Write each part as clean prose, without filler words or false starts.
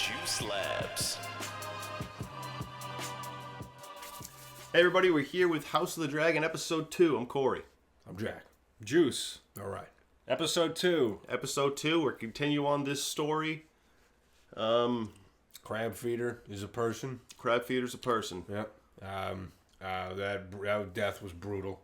JuiceLabs. Hey everybody, we're here with House of the Dragon Episode 2. I'm Corey. I'm Jack. Juice. All right. Episode 2. Episode 2, we're continue on this story. Crab feeder is a person. Crab feeder's a person. Yep. That death was brutal.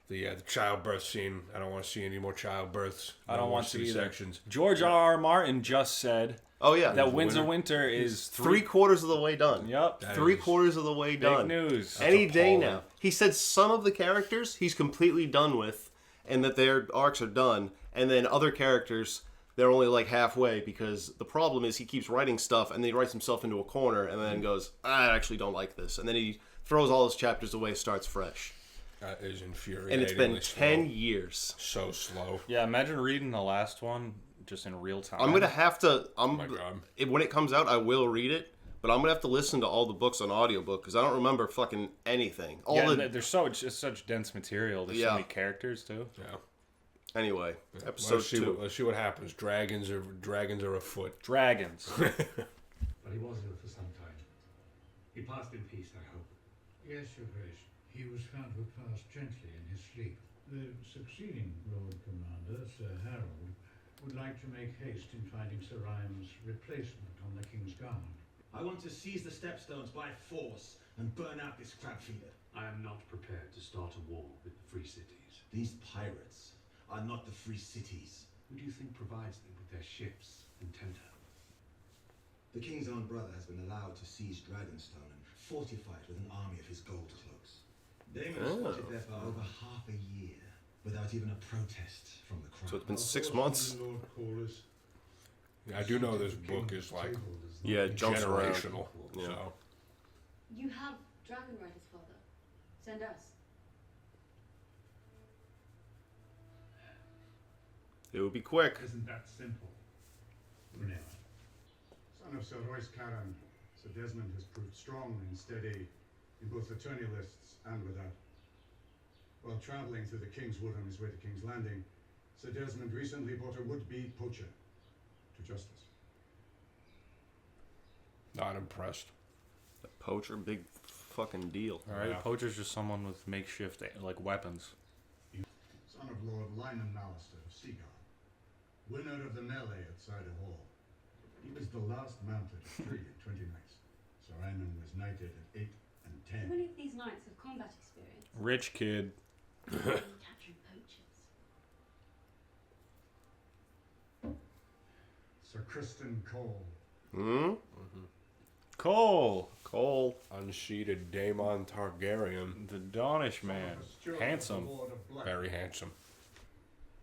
The childbirth scene. I don't want to see any more childbirths. I don't want to either. sections. George R. Martin just said Oh yeah. that Winds of Winter is three quarters of the way done. Yep. Three quarters of the way done. Big news. Any day appalling. now. He said some of the characters he's completely done with and that their arcs are done. And then other characters, they're only like halfway because the problem is he keeps writing stuff and then he writes himself into a corner and then goes, I actually don't like this. And then he throws all his chapters away, starts fresh. That is infuriating. And it's been 10 years. So slow. Yeah, imagine reading the last one just in real time. I'm gonna have to. Oh my God. When it comes out, I will read it, but I'm gonna have to listen to all the books on audiobook because I don't remember fucking anything. There's it's such dense material. There's so many characters too. Yeah. Anyway, episode 2. Let's see what happens. Dragons are afoot. Dragons. But he was ill for some time. He passed in peace, I hope. Yes, Your Grace. He was found to have passed gently in his sleep. The succeeding Lord Commander, Sir Harold, would like to make haste in finding Sir Ryan's replacement on the King's Guard. I want to seize the stepstones by force and burn out this crab feeder. I am not prepared to start a war with the free cities. These pirates are not the free cities. Who do you think provides them with their ships and tender? The king's own brother has been allowed to seize Dragonstone and fortify it with an army of his gold cloaks. Daemon has fought it there for over half a year without even a protest from the crown. So it's been 6 months. Lord Corlys. I do know this book is like Yeah, it jumps around. generational. Yeah. So You have dragon riders, father. Send us. It would be quick. Isn't that simple? Rhaenyra. Son of Sir Royce Caron, Sir Desmond has proved strong and steady in both the tourney lists and without. While travelling through the King's Wood on his way to King's Landing, Sir Desmond recently brought a would-be poacher to justice. not impressed. A poacher, big fucking deal. All right, Yeah. poacher's just someone with makeshift like weapons. Son of Lord Lyman Mallister of Seagull, winner of the melee at Cider Hall. He was the last mount at 3 and 20 knights. Sir Ryman was knighted at 8 and How 10. many of these knights have combat experience? Rich kid. Capturing poachers. Sir Kristen Cole, Hmm? Cole. Cole. Unsheeted Daemon Targaryen. The Dawnish man. steward of Handsome. the Lord of Black. Very handsome.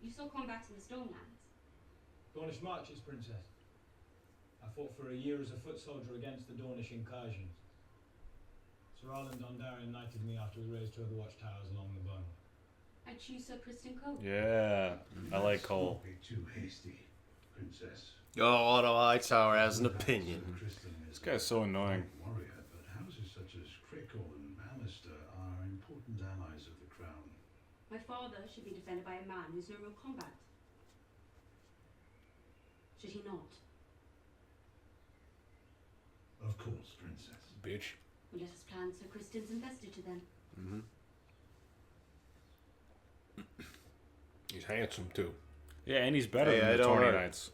You saw combat in the Stormlands. Dornish marches, Princess. I fought for a year as a foot soldier against the Dornish incursions. Sir Arlen Dondarrion knighted me after we raised two of the watchtowers along the Bun. I choose Sir Kristen Cole. Yeah, I like Cole. Don't be too hasty, Princess. Oh, Otto Hightower has an opinion. This guy's so annoying. Warrior, but houses such as Crickle and Mallister are important allies of the crown. My father should be defended by a man who's no real combat. Should he not? Of course, Princess. Bitch. Well, let us plan Sir Kristen's investiture then. He's handsome too. Yeah, and he's better Hey, I than the don't Tawny hurt. Knights.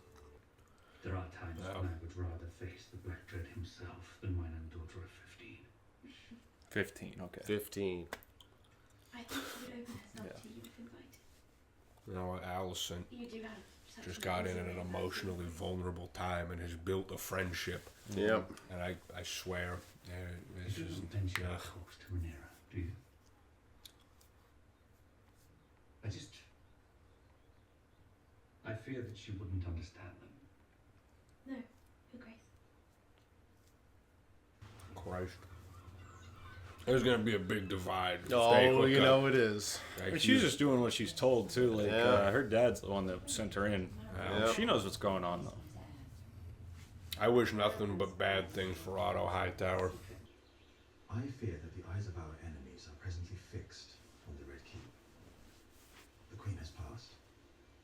There are times when I would rather face the Black Dread himself than mine own daughter of 15. 15, okay. 15. I think she would open herself Yeah. to you if invited. You know, Allison You do have such just a got in at an considerate emotionally vulnerable time and has built a friendship. Yep. And I swear, this You is don't venture out close to Rhaenyra, do you? I fear that she wouldn't understand them. No, Your Grace. Christ. There's gonna be a big divide. if they Oh, hook you up. know it is. Like, And she's just doing what she's told too. Like Yeah. her dad's the one that sent her in. Yeah. She knows what's going on though. I wish nothing but bad things for Otto Hightower. I fear that the eyes of our enemies are presently fixed on the Red Keep. The Queen has passed.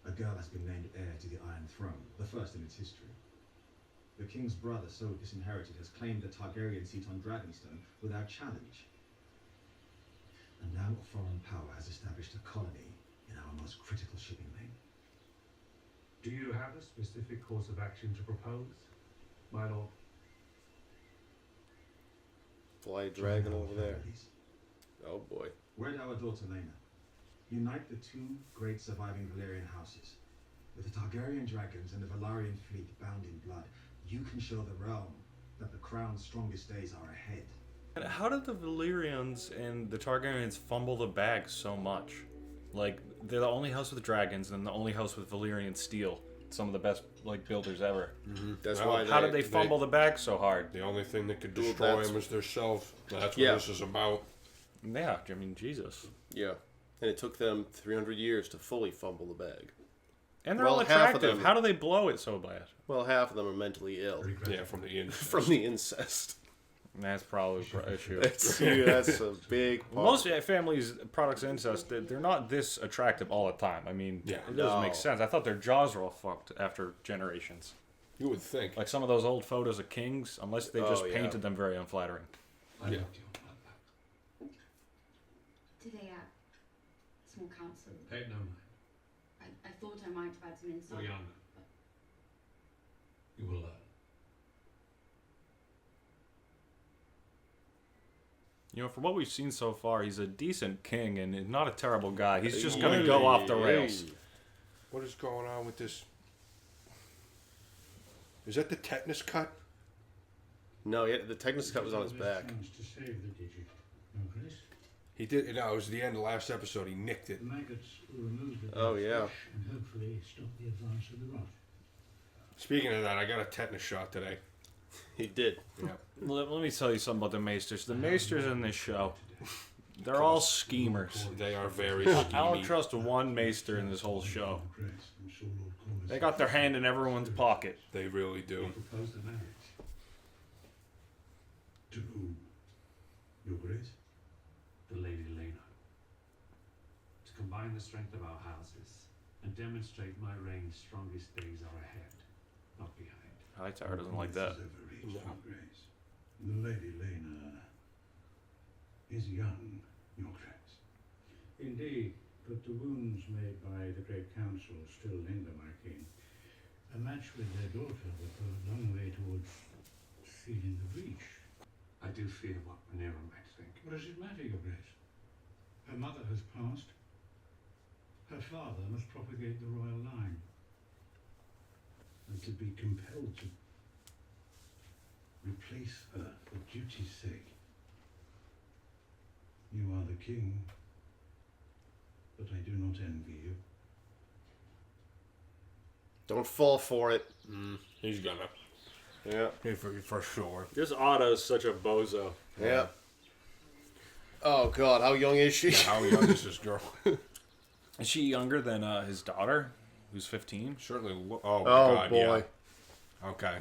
A girl has been named heir to the Iron Throne, the first in its history. The the king's brother, so disinherited, has claimed the Targaryen seat on Dragonstone without challenge. And now a foreign power has established a colony in our most critical shipping lane. Do you have a specific course of action to propose, my lord? Fly a dragon Join our over there. families. Oh boy. Wed our daughter Rhaenyra. Unite the two great surviving Valyrian houses. With the Targaryen dragons and the Valyrian fleet bound in blood, you can show the realm that the crown's strongest days are ahead. And how did the Valyrians and the Targaryens fumble the bag so much? Like, they're the only house with dragons and the only house with Valyrian steel. Some of the best, like, builders ever. That's Well, why. How did they fumble the bag so hard? The only thing that could Well, destroy that's- them is their self. That's what Yeah. this is about. Yeah, I mean, Jesus. Yeah, and it took them 300 years to fully fumble the bag. And they're Well, all half of attractive. them- How do they blow it so bad? Well, half of them are mentally ill Yeah, from the inside. from the incest. That's probably an issue. That's a big part. Most families, products of incest, they're not this attractive all the time. I mean, Yeah. it doesn't No. make sense. I thought their jaws were all fucked after generations. You would think. Like some of those old photos of kings, unless they just Oh, yeah. painted them very unflattering. I Yeah. loved you on that back. Did they small council? Take no mind. I thought I might have had some insight. You're young. You will learn. You know, from what we've seen so far, he's a decent king and not a terrible guy. He's just going to go off the rails. What is going on with this? Is that the tetanus cut? No, yeah, the tetanus cut was on his back. Chance to save the digit. No, Chris? He did. No, it was the end of the last episode. He nicked it. The maggots will remove the Oh, dead yeah. flesh and hopefully stop the advance of the rot. Speaking of that, I got a tetanus shot today. He did. Yeah. Let me tell you something about the Maesters. The Maesters in this show, they're all schemers. They are very I don't schemy. trust one Maester in this whole show. Chris, I'm sure Lord Corlys- They got their hand in everyone's pocket. They really do. Propose the marriage. To whom? Your Grace? The Lady Rhaenyra. To combine the strength of our houses and demonstrate my reign's strongest days are ahead, not behind. Hightower doesn't like that. Has ever reached No. Your Grace. The Lady Rhaenyra is young, Your Grace. Indeed, but the wounds made by the Great Council still linger, my king. A match with their daughter would go a long way towards sealing the breach. I do fear what Rhaenyra might think. What does it matter, Your Grace? Her mother has passed. Her father must propagate the royal line. And to be compelled to replace her for duty's sake. You are the king, but I do not envy you. Don't fall for it. He's gonna. Yeah. For sure. This Otto's such a bozo. Yeah. Oh God, how young is she? How young is this girl? Is she younger than his daughter, who's 15? Certainly. Oh my Oh God. boy. Yeah. Okay.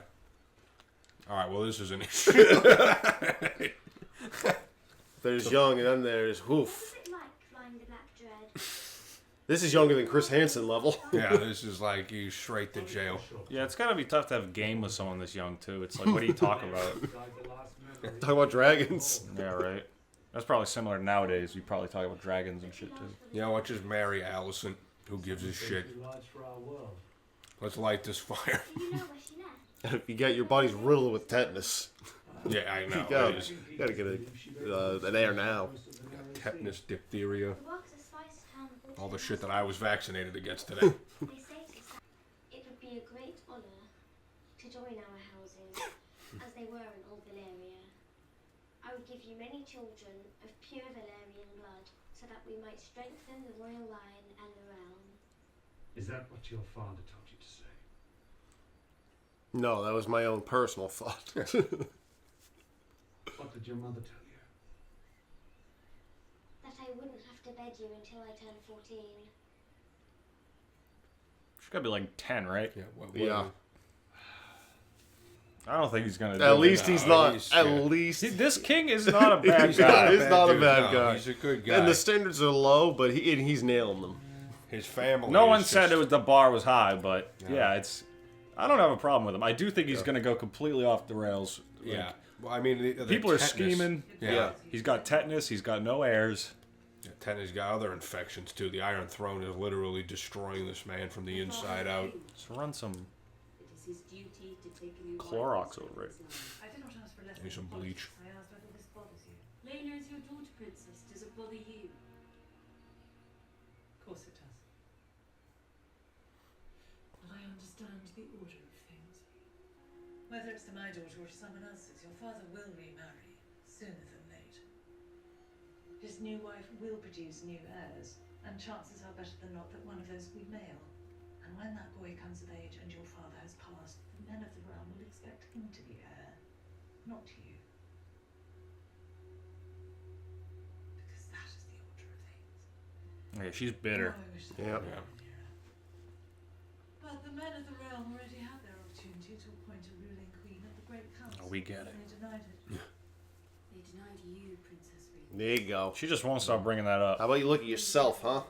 All right. Well, this is an issue. There's young, and then there's woof. What's it like flying the Black Dread? This is younger than Chris Hansen level. Yeah. This is like you straight to jail. Yeah, it's gotta be tough to have game with someone this young too. It's like, what do you talk about? Talk about dragons. Yeah, right. That's probably similar nowadays. We probably talk about dragons and shit too. You know what? Just marry Allison. Who gives a shit? Let's light this fire. Do you know where she left? You got your body's riddled with tetanus. Yeah, I know. You gotta get an air now. Tetanus, diphtheria, The works of Spice Town of all the shit that I was vaccinated against today. They say to us it would be a great honour to join our houses, as they were in old Valyria. I would give you many children of pure Valyrian blood, so that we might strengthen the royal line and the realm. Is that what your father told you to say? No, that was my own personal thought. What did your mother tell you? That I wouldn't have to bed you until I turned 14. She's gotta be like 10, right? Yeah. Yeah. I don't think he's gonna do At it. least he's not. he's- At yeah. least See, this king is not a bad He's guy. not- he's not a dude, bad no, guy. He's a good guy. And the standards are low, but he's nailing them. His family. No is one just- said the bar was high, but yeah, it's. I don't have a problem with him. I do think he's going to go completely off the rails. Yeah. Well, I mean, the People are tetanus- scheming. Yeah. He's got tetanus. He's got no heirs. Yeah, tetanus got other infections too. The Iron Throne is literally destroying this man from the inside out. So run some It is his duty to take a new Clorox over it. I did not ask for less Maybe some bleach. I asked whether this bothers you. Rhaenyra is your daughter, princess. Does it bother you? Of course it does. But I understand the order of things. Whether it's to my daughter or to someone else's, your father will remarry, sooner than late. His new wife will produce new heirs, and chances are better than not that one of those will be male. And when that boy comes of age and your father has passed, the men of the realm will expect him to be heir, not you. Because that is the order of things. Yeah, she's bitter. Oh, I wish that Yeah. were Rhaenyra. But the men of the realm already had their opportunity to appoint a ruling queen at the Great Council. Oh, we get it. And they denied it. They denied you, Princess Rhaenyra. There you go. She just won't stop bringing that up. How about you look at yourself, huh?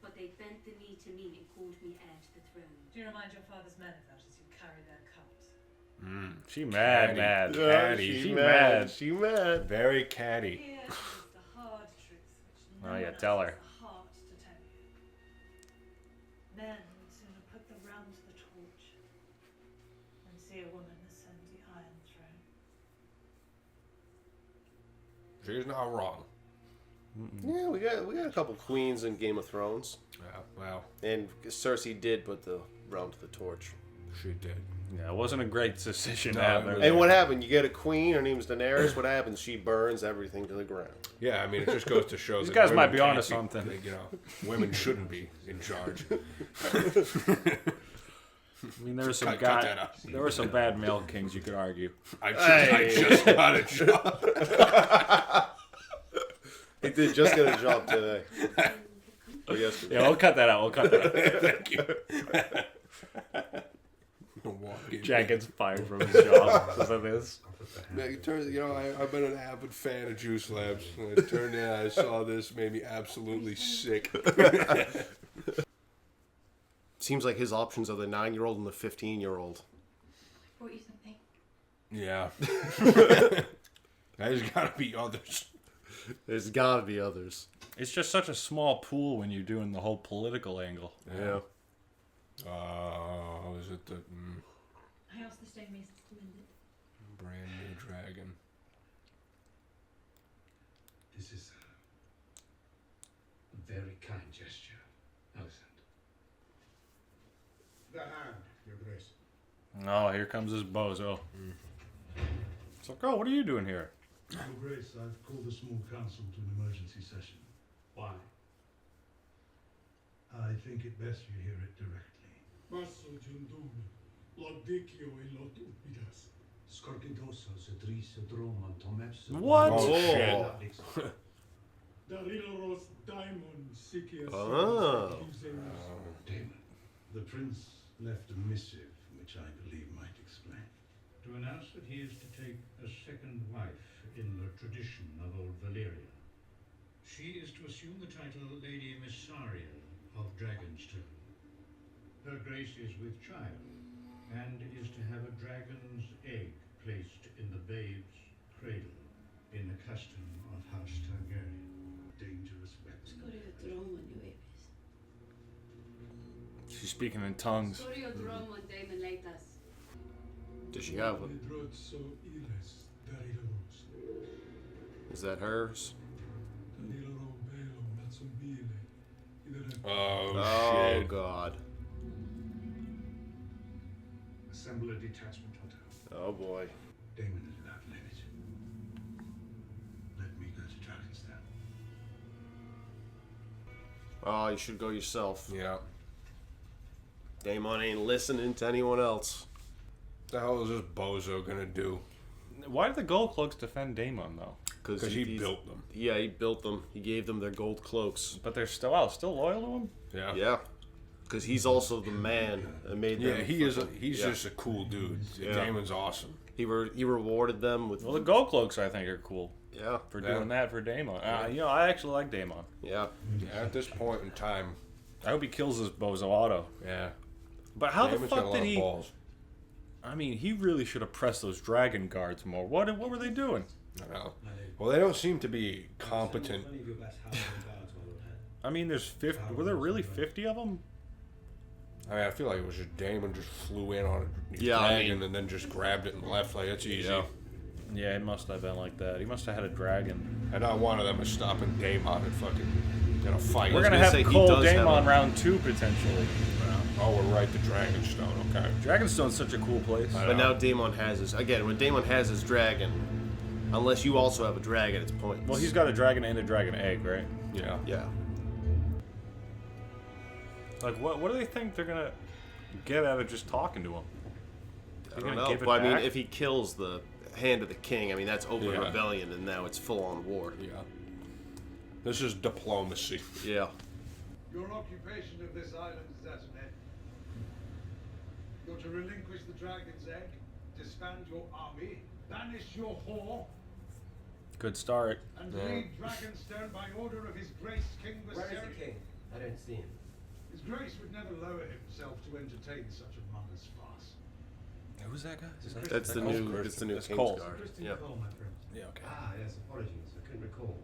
But they bent the knee to me and called me heir to the throne. Do you remind your father's men of that as you carry their cups? She mad, Catty. mad, Yeah, catty. She mad. She mad. Very catty. Here is the hard truth, which no Oh, yeah, one tell else her. has the heart to tell you. Men would sooner put the realm to the torch than see a woman ascend the Iron Throne. She's not wrong. Yeah, we got a couple queens in Game of Thrones, Yeah, well, and Cersei did put the realm to the torch. she did. Yeah, it wasn't a great decision to No, have it her. was- And what happened? You get a queen. Her name's Daenerys. What happens? She burns everything to the ground. Yeah, I mean, it just goes to show These that guys women might be can't onto something. You know, women shouldn't be in charge. I mean, there were some Cut that out. there were some bad male kings you could argue. I just got a job. He did just get a job today. Or yesterday. Yeah, we'll cut that out. We'll cut that out. Thank you. Walk in. Jack gets fired from his job because of this. It turns, I've been an avid fan of JuiceLabs. And it turned out I saw this, made me absolutely sick. Seems like his options are the 9-year-old and the 15-year-old. I brought you something. Yeah. There's got to be others. There's got to be others. It's just such a small pool when you're doing the whole political angle. Yeah. Is it the I asked the stonemasons to mend it. brand new dragon? This is a very kind gesture, Alicent. The hand, Your Grace. Oh, here comes this bozo. It's like, oh, what are you doing here? Your Grace, I've called the small council to an emergency session. Why? I think it best you hear it directly. Basso Giundume, Lodicchio e Lot Ubidas. Scorchidoso, Cedris, Dromon, Tomepso. What? Oh, shit. Dariloros Daemon, Sikias. Oh. Daemon. The prince left a missive which I believe might explain. To announce that he is to take a second wife in the tradition of old Valyria. She is to assume the title Lady Missaria of Dragonstone. Her grace is with child, and is to have a dragon's egg placed in the babe's cradle, in the custom of House Targaryen. Dangerous weapon. Scorriodromon, Nueves. She's speaking in tongues. Scorriodromon, Daemon Leitas. Does she have one? Drozzo Iles, Dariloros. Is that hers? Daniloro Belo, Matsumbile. Idere. Oh, shit. God. Assemble a detachment, Otto. Oh, boy. Daemon is without limit. Let me go to Dragonstone. Oh, you should go yourself. Yeah. Daemon ain't listening to anyone else. What the hell is this bozo gonna do? Why did the gold cloaks defend Daemon though? Because he built them. Yeah, he built them. He gave them their gold cloaks. But they're still loyal to him. Yeah. Yeah. Because he's also the man that made them. Yeah, he's yeah. just a cool dude. Yeah. Damon's awesome. He rewarded them with. Well, the gold cloaks I think are cool Yeah. for Yeah. doing that for Daemon. I actually like Daemon. Yeah. Yeah, at this point in time, I hope he kills this bozo Otto. yeah. But how Damon's the got a fuck lot did of he? balls. I mean, he really should have pressed those dragon guards more. What were they doing? I know. Well, they don't seem to be competent. I mean, there's 50. Were there really 50 of them? I mean, I feel like it was just Daemon just flew in on a dragon and then just grabbed it and left. Like, it's easy. Yeah, it must have been like that. He must have had a dragon. And not one of them is stopping Daemon and fucking gonna fight. We're gonna have Cole Daemon round 2 potentially. Oh, we're right. The Dragonstone. Okay. Dragonstone's such a cool place. But now Daemon has his... Again, when Daemon has his dragon, unless you also have a dragon, it's pointless. Well, he's got a dragon and a dragon egg, right? Yeah. Yeah. Like, what do they think they're gonna get out of just talking to him? I don't know. But I mean, if he kills the Hand of the King, I mean, that's open rebellion, and now it's full-on war. Yeah. This is diplomacy. Yeah. Your occupation of this island is at an end. You're to relinquish the dragon's egg, disband your army, banish your whore, Good start. and leave Dragonstone by order of His Grace King Viserys. Where is the king? I don't see him. His Grace would never lower himself to entertain such a mother's farce. Who's that guy? That's the new. It's the new It's King's Cole. Guard. Kristen Yeah. Cole, my friend. Yeah, okay. Ah, yes, apologies. I couldn't recall.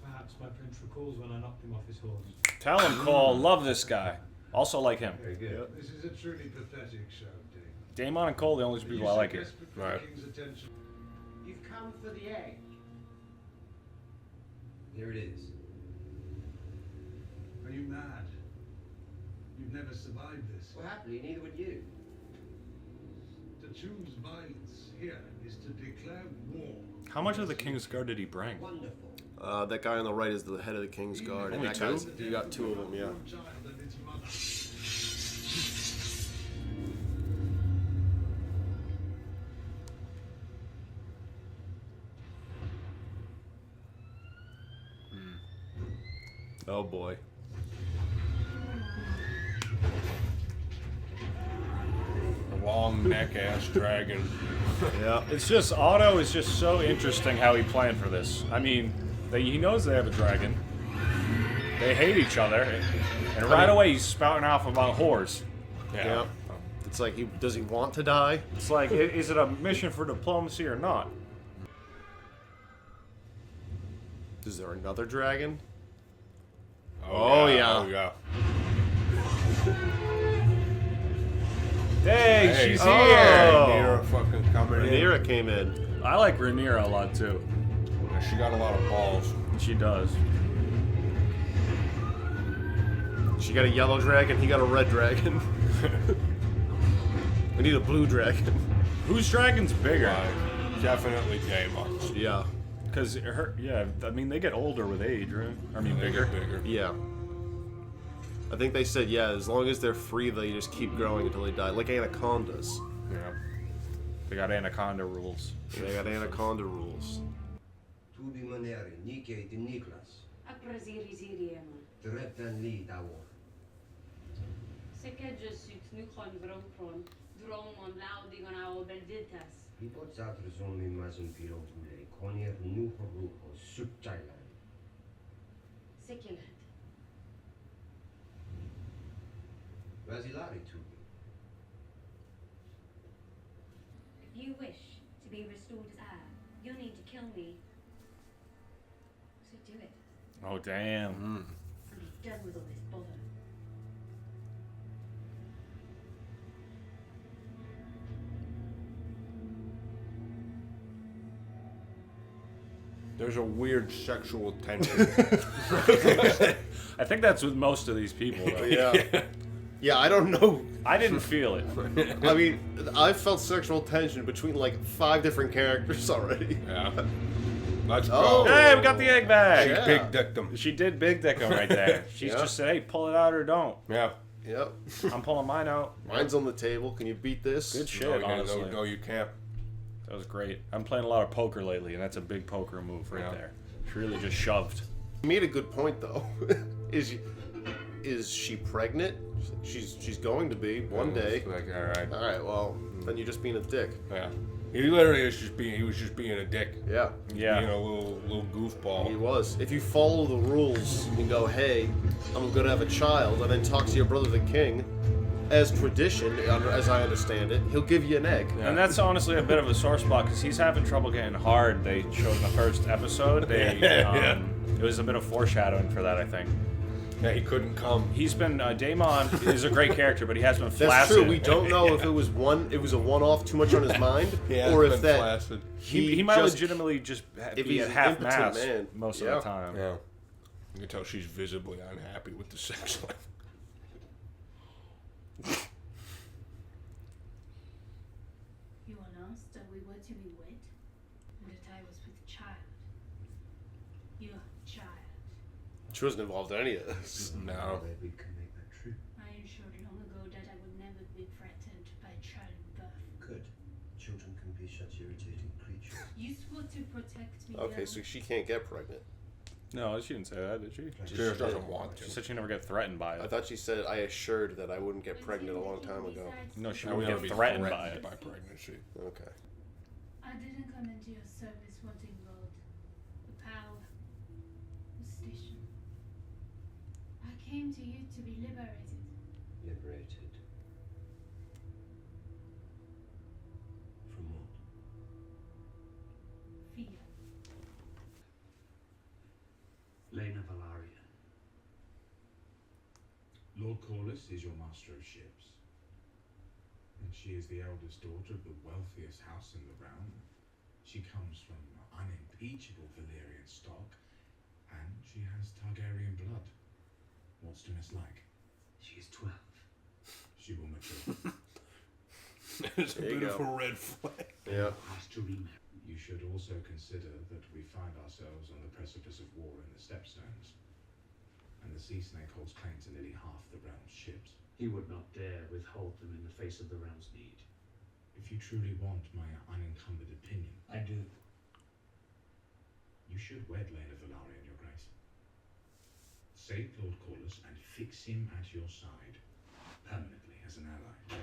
Perhaps my prince recalls when I knocked him off his horse. Tell him, Cole. Love this guy. Also like him. Very good. This is a truly pathetic show, Daemon. Daemon and Cole, the only two people I like here. Desperate for the King's attention. You've come for the egg. Here it is. Are you mad? You've never survived this. Well, happily, neither would you. To choose violence here is to declare war. How much of the King's Guard did he bring? Wonderful. That guy on the right is the head of the King's Guard. And Only that two? guy's, you got 2 of them, yeah. Child and its mother. Oh boy. A long neck ass dragon. Yeah. It's just, Otto is just so interesting how he planned for this. I mean, he knows they have a dragon. They hate each other. And right away he's spouting off about whores. Yeah. It's like, does he want to die? It's like, is it a mission for diplomacy or not? Is there another dragon? Oh, yeah. Oh, yeah. Hey, she's oh. here! Rhaenyra fucking coming in. Rhaenyra came in. I like Rhaenyra a lot too. She got a lot of balls. She does. She got a yellow dragon, he got a red dragon. We need a blue dragon. Whose dragon's bigger? Definitely Daemon's. Yeah. Because I mean, they get older with age, right? I mean, They bigger. get bigger. Yeah. I think they said, yeah, as long as they're free, they just keep growing until they die. Like anacondas. Yeah. They got anaconda rules. They got anaconda rules. Tu bi maneri, Nike de Niklas. Apraziri ziriema. Tretan li tawor. Seke jesut nukon vronkron. Drom on lauding on our benditas. Hipot zatrizon mi mazun piro bule. Konir nu horuho subtailan. Sekilet. Vasilari tu bi. If you wish to be restored as heir, you'll need to kill me. So do it. Oh, damn. And be done with all this bother. There's a weird sexual tension. I think that's with most of these people, though. Yeah. Yeah, I don't know. I didn't feel it. I mean, I felt sexual tension between like 5 different characters already. Yeah. Let's go. Oh. Hey, we got the egg back. She big dicked him. She did big dick him right there. She's just said, hey, pull it out or don't. Yeah. Yep. I'm pulling mine out. Mine's on the table. Can you beat this? Good shit, honestly. No, you can't. That was great. I'm playing a lot of poker lately, and that's a big poker move right there. She really just shoved. You made a good point though. Is she pregnant? She's going to be one day. Like, all right. All right. Well, then you're just being a dick. Yeah. He literally is just being. He was just being a dick. Yeah. Yeah. Being a little goofball. He was. If you follow the rules and go, hey, I'm gonna have a child, and then talk to your brother the king, as tradition, as I understand it, he'll give you an egg. And that's honestly a bit of a sore spot because he's having trouble getting hard. They showed in the first episode. It was a bit of foreshadowing for that, I think. Yeah, he couldn't come. He's been Daemon is a great character, but he has been flaccid. That's true. We don't know if it was a one-off, too much on his mind, or if that flaccid. he might legitimately just be at half mast most of the time. Yeah, you can tell she's visibly unhappy with the sex life. You announced that we were to be wed, and that I was with child. Your child. She wasn't involved in any of this. No. We can make that true. I ensured long ago that I would never be threatened by childbirth. Good. Children can be such irritating creatures. You swore to protect me. Okay, young. so she can't get pregnant. No, she didn't say that, did she? She just doesn't want to. She said she never get threatened by it. I thought she said I assured that I wouldn't get pregnant a long time ago. No, she I would wouldn't never get be threatened by it. by pregnancy. Okay. I didn't come into your service wanting gold, the power, the station. I came to you to be liberated. Liberated. From what? Fear. Rhaenyra Valarian. Lord Corlys is your master of ships, and she is the eldest daughter of the wealthiest house in the realm. She comes from unimpeachable Valyrian stock, and she has Targaryen blood. What's to mislike? She is 12. She will mature. It's a There you beautiful go. red flag. Yeah. Asked to remarry. You should also consider that we find ourselves on the precipice of war in the Stepstones, and the Sea Snake holds claim to nearly half the realm's ships. He would not dare withhold them in the face of the realm's need. If you truly want my unencumbered opinion, I do. you should wed Rhaenyra Valarian, your grace. Save Lord Corlys and fix him at your side, permanently as an ally.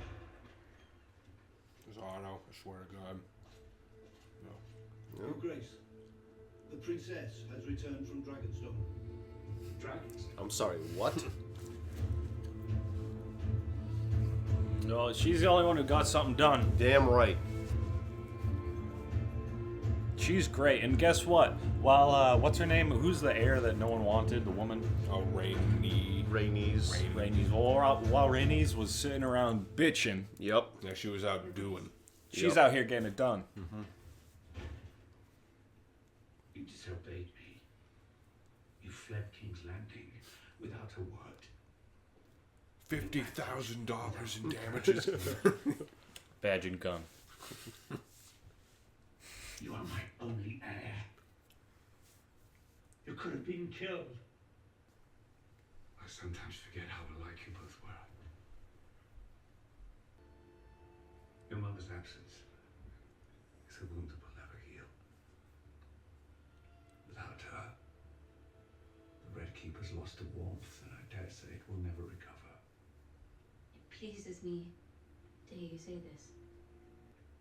Otto, I swear to God. Your Grace, the princess has returned from Dragonstone. Dragons. I'm sorry, what? No, she's the only one who got something done. Damn right. She's great, and guess what? While what's her name? Who's the heir that no one wanted? The woman. Oh, Rhaenys. Rhaenys. While Rhaenys was sitting around bitching. Yep. Yeah, she was out doing. She's out here getting it done. Mm-hmm. You disobeyed me. You fled King's Landing without a word. $50,000 in damages. Badge and gun. You are my only heir. You could have been killed. I sometimes forget how alike you both were. Your mother's absence is a wound that will never heal. Without her, the Red Keeper's lost the warmth, and I dare say it will never recover. It pleases me to hear you say this.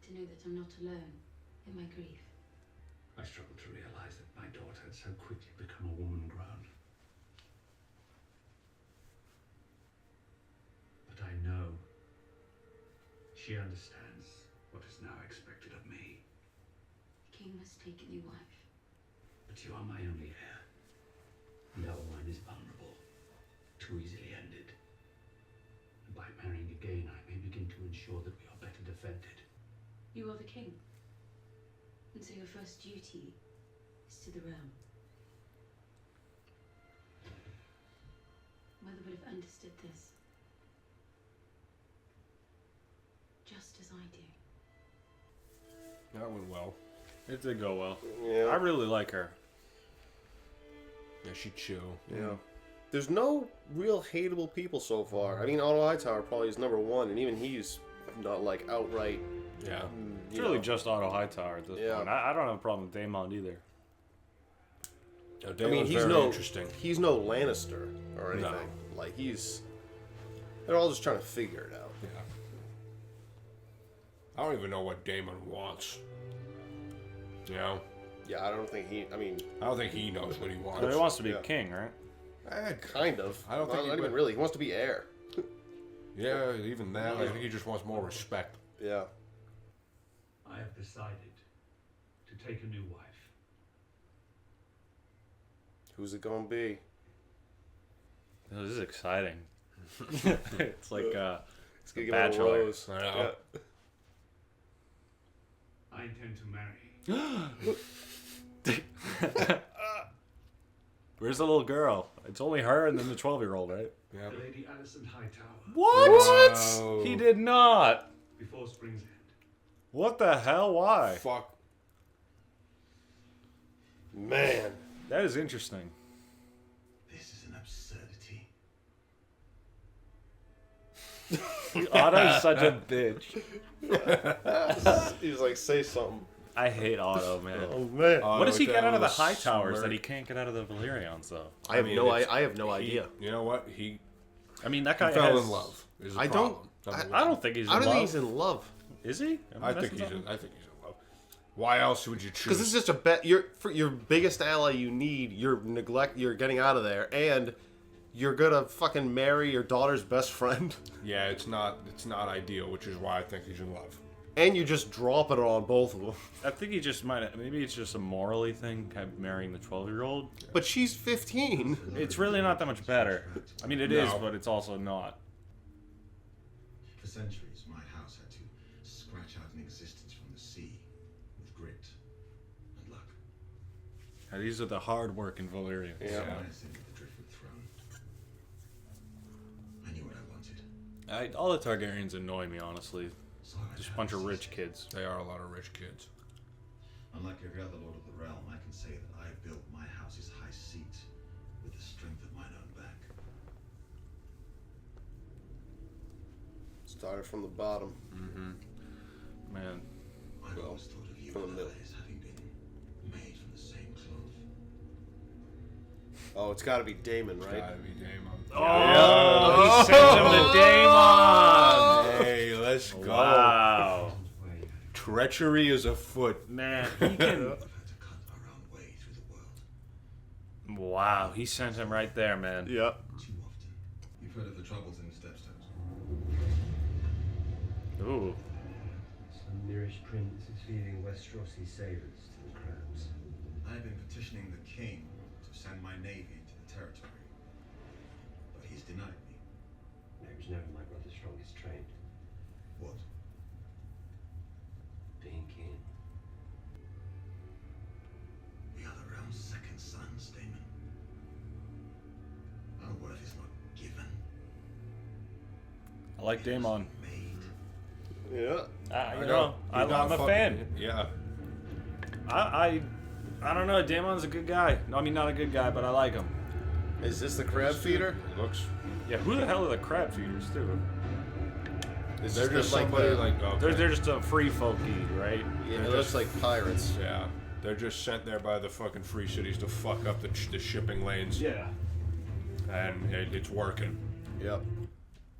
To know that I'm not alone in my grief. I struggle to realize that my daughter had so quickly become a woman grown. But I know she understands what is now expected of me. The king must take a new wife. But you are my only heir. And our line is vulnerable, too easily ended. And by marrying again, I may begin to ensure that we are better defended. You are the king. And so your first duty is to the realm. Mother would have understood this. Just as I do. That went well. It did go well. Yeah. I really like her. Yeah, she chill. Yeah. There's no real hateable people so far. I mean, Otto Hightower probably is number one, and even he's not like outright. Yeah. It's really just Otto Hightower at this point. I don't have a problem with Daemon either. No, I mean, he's very no interesting. He's no Lannister or anything. No. Like they're all just trying to figure it out. Yeah. I don't even know what Daemon wants. You know? Yeah, I don't think he. I mean, I don't think he knows what he wants. But he wants to be king, right? Kind of. I don't think not even really. He wants to be heir. Yeah, even that. I think he just wants more respect. Yeah. I have decided to take a new wife. Who's it gonna be? This is exciting. It's like It's gonna The give it a Bachelor. rose. I know. Yeah. I intend to marry Where's the little girl? It's only her and then the 12-year-old, right? Yeah. Lady Alicent Hightower What? Whoa. He did not. before spring's end. What the hell? Why? Fuck. Man. That is interesting. This is an absurdity. Otto's such a bitch. He was like, say something. I hate Otto, man. Oh man. What does he with get that out of the little high towers smirk. that he can't get out of the Valyrians, though? I have no he- idea. You know what? He I mean, that guy fell has... in love. Is the I don't- problem. I don't think he's in I don't love. think he's in love. Is he? I think he's in love. Why else would you choose? Because this is just a bet. For your biggest ally you need, you're getting out of there, and you're gonna fucking marry your daughter's best friend, Yeah, it's not ideal, which is why I think he's in love. and you just drop it on both of them. I think he just might. Maybe it's just a morally thing, kind of marrying the 12-year-old. But she's 15. It's really not that much better. I mean, it is, No. but it's also not. For centuries, my house had to scratch out an existence from the sea with grit and luck. Now, these are the hard-working Valyrians. Yeah. When I ascended the Driftwood throne, I knew what I wanted. All the Targaryens annoy me, honestly. So I Just a bunch of rich kids. They are a lot of rich kids. Unlike every other lord of the realm, I can say that I built my house's high seat with the strength of mine own back. Started from the bottom. Man. I've always thought of you from the and middle. I as having been made from the same cloth. Oh, it's got to be Daemon, right? Gotta be Daemon. Oh, he sent him to Daemon! Hey, let's go. Wow. Treachery is afoot. Man, he can... We've had to cut our own way through the world. Wow, he sent him right there, man. Yep. Too often. You've heard of the troubles in Stepstones. Ooh. Some nearish prince is feeding Westerosi sailors to the crabs. I've been petitioning the king to send my navy into the territory, but he's denied me. It was never my brother's strongest trait, What? being king. We are the realm's second sons, Daemon. Our worth is not given. I like Daemon. Made. Yeah. I'm a fan. Yeah. I don't know. Daemon's a good guy. No, I mean, not a good guy, but I like him. Is this the crab feeder? Looks. Yeah, who the hell are the crab feeders, too? Is They're this just like somebody the- like. Okay. They're just a free folky, right? Yeah, They're it looks just- like pirates. Yeah. They're just sent there by the fucking free cities to fuck up the shipping lanes. Yeah. And it's working. Yep.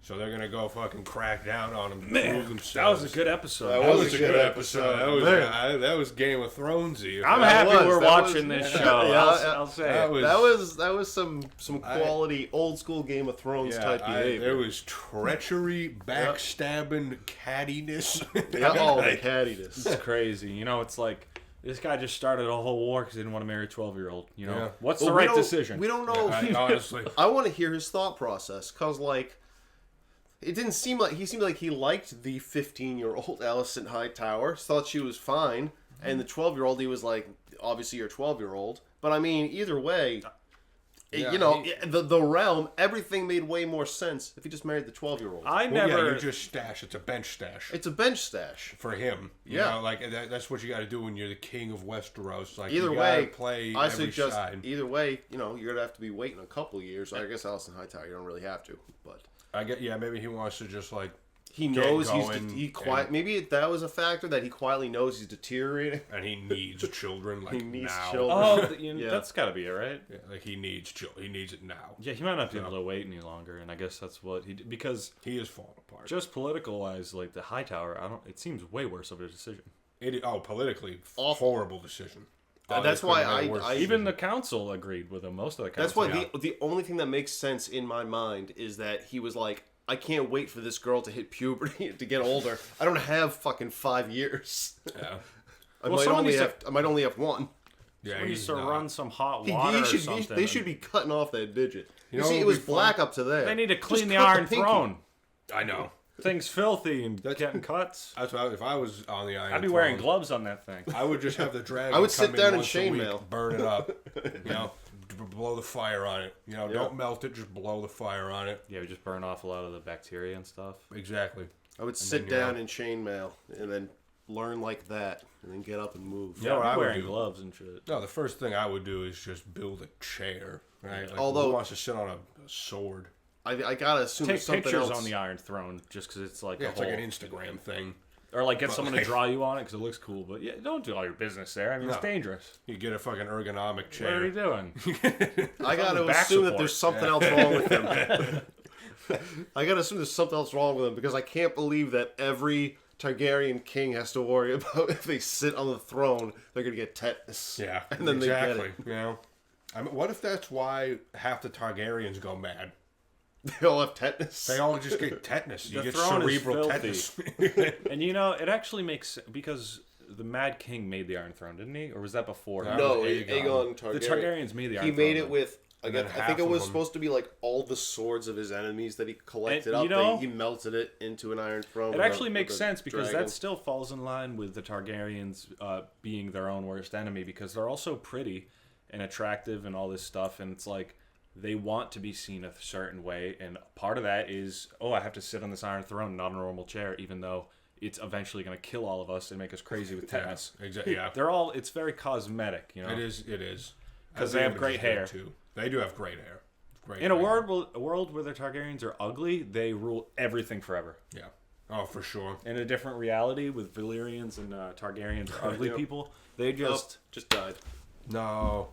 So they're gonna go fucking crack down on them. Man, that was a good episode. That That was was a a good good episode. episode. That was Game of Thronesy. I'm That happy was- we're that watching was- this show. Yeah, I'll say that it. was- That was some quality old school Game of Thrones type behavior. There was treachery, backstabbing, cattiness. Yeah, all the Like, cattiness. It's crazy. You know, it's like this guy just started a whole war because he didn't want to marry a 12-year-old. You know, Yeah. what's Well, the we right don't- decision? We don't know. honestly. I want to hear his thought process because, like, it didn't seem like he liked the 15-year-old Alicent Hightower. Thought she was fine, and the 12-year-old he was like, obviously you're a 12-year-old. But I mean, either way, Yeah, you know, the realm, everything made way more sense if he just married the 12-year-old. Well, yeah, you just stash. It's a bench stash. It's a bench stash for him. You Yeah. know, like that's what you got to do when you're the king of Westeros. Like Either you gotta way, play I every suggest side. either way, you know, you're gonna have to be waiting a couple of years. I guess Alicent Hightower, you don't really have to, but I get. Yeah, maybe he wants to just like. he get knows going he quiet. and- Maybe that was a factor that he quietly knows he's deteriorating. and he needs children. Like He needs now. children. Oh, Yeah. that's got to be it, right? Yeah, like he needs he needs it now. Yeah, he might not be able to wait any longer, and I guess that's what he did. Because he is falling apart. Just political wise, like the Hightower, it seems way worse of a decision. Politically, horrible decision. That's why even the council agreed with him. Most of the council. That's why the only thing that makes sense in my mind is that he was like, I can't wait for this girl to hit puberty to get older. I don't have fucking 5 years. Yeah. I might only have one. Yeah, Yeah, he needs to run some hot He water or should, something. they should be cutting off that digit. You You know see, what it would was be fun? black up to there. They need to Just clean the cut Iron pinky. Throne. I know. Thing's filthy and getting cuts. That's what if I was on the Iron I'd be Throne, wearing gloves on that thing. I would just have the dragon. I would come sit down in once a week, chainmail. burn it up. You know, blow the fire on it. You know, Yeah. don't melt it. Just blow the fire on it. Yeah, we just burn off a lot of the bacteria and stuff. Exactly. I would And sit then, down in chainmail and then learn like that, and then get up and move. You know what I would wearing do? gloves and shit. No, the first thing I would do is just build a chair. Right? Like, Although- who wants to sit on a sword? I gotta assume Take there's something pictures else. on the Iron Throne just because it's like Yeah, a it's whole, like an Instagram thing. or like get But someone like- to draw you on it because it looks cool. But yeah, don't do all your business there. I mean, it's No. dangerous. You get a fucking ergonomic What are you chair. doing? I gotta Back assume that support. there's something else wrong with them. I gotta assume there's something else wrong with them because I can't believe that every Targaryen king has to worry about if they sit on the throne, they're gonna get tetanus. Yeah, and then exactly. they get it. You know, I mean, what if that's why half the Targaryens go mad? They all have tetanus. They all just get tetanus. You The get throne is cerebral filthy. tetanus. And you know, it actually makes because the Mad King made the Iron Throne, didn't he? Or was that before? No, was Aegon Targaryen. The Targaryens made the Iron He Throne. made it with. And Again, then I think half it of was them- supposed to be like all the swords of his enemies that he collected And, up. you know, He melted it into an iron throne. It with actually a- makes with a sense because dragon. that still falls in line with the Targaryens being their own worst enemy because they're also pretty and attractive and all this stuff, and it's like they want to be seen a certain way, and part of that is, oh, I have to sit on this Iron Throne, not a normal chair, even though it's eventually going to kill all of us and make us crazy with tetanus. Exactly. Yeah, They're all. It's very cosmetic, you know. it is. It is. 'Cause The they have image great is good, hair. too. They do have great hair. Great In a hair. world where the Targaryens are ugly, they rule everything forever. Yeah. Oh, for sure. In a different reality with Valyrians and Targaryens are ugly Yep. people, they just Just died. No.